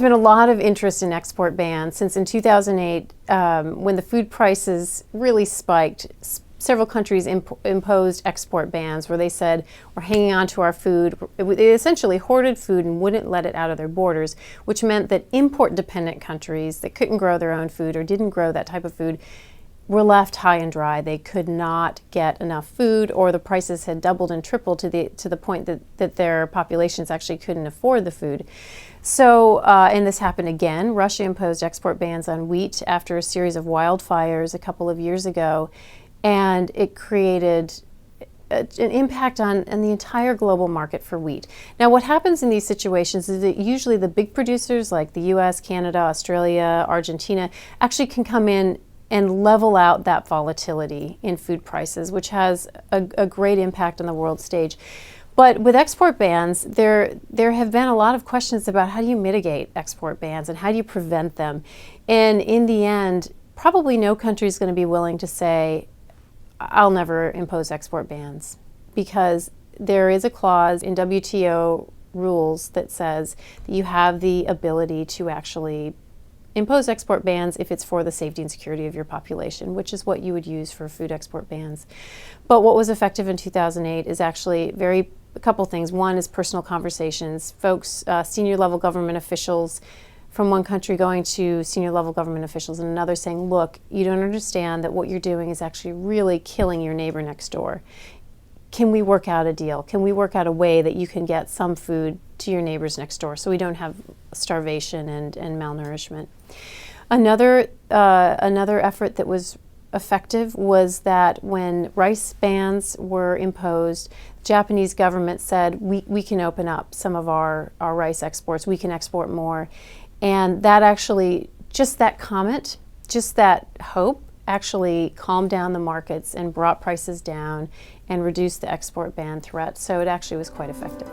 There's been a lot of interest in export bans since in 2008, when the food prices really spiked. Several countries imposed export bans where they said, we're hanging on to our food. They essentially hoarded food and wouldn't let it out of their borders, which meant that import-dependent countries that couldn't grow their own food or didn't grow that type of food were left high and dry. They could not get enough food, or the prices had doubled and tripled to the point that their populations actually couldn't afford the food. So, and this happened again. Russia imposed export bans on wheat after a series of wildfires a couple of years ago. And it created an impact on the entire global market for wheat. Now, what happens in these situations is that usually the big producers like the US, Canada, Australia, Argentina actually can come in and level out that volatility in food prices, which has a great impact on the world stage. But with export bans, there have been a lot of questions about how do you mitigate export bans and how do you prevent them. And in the end, probably no country is going to be willing to say, I'll never impose export bans, because there is a clause in WTO rules that says that you have the ability to actually impose export bans if it's for the safety and security of your population, which is what you would use for food export bans. But what was effective in 2008 is actually a couple things. One is personal conversations. Folks, senior level government officials from one country going to senior level government officials and another saying, look, you don't understand that what you're doing is actually really killing your neighbor next door. Can we work out a deal? Can we work out a way that you can get some food to your neighbors next door so we don't have starvation and malnourishment? Another effort that was effective was that when rice bans were imposed, the Japanese government said, we can open up some of our rice exports, we can export more. And that actually, just that comment, just that hope, actually calmed down the markets and brought prices down and reduced the export ban threat. So it actually was quite effective.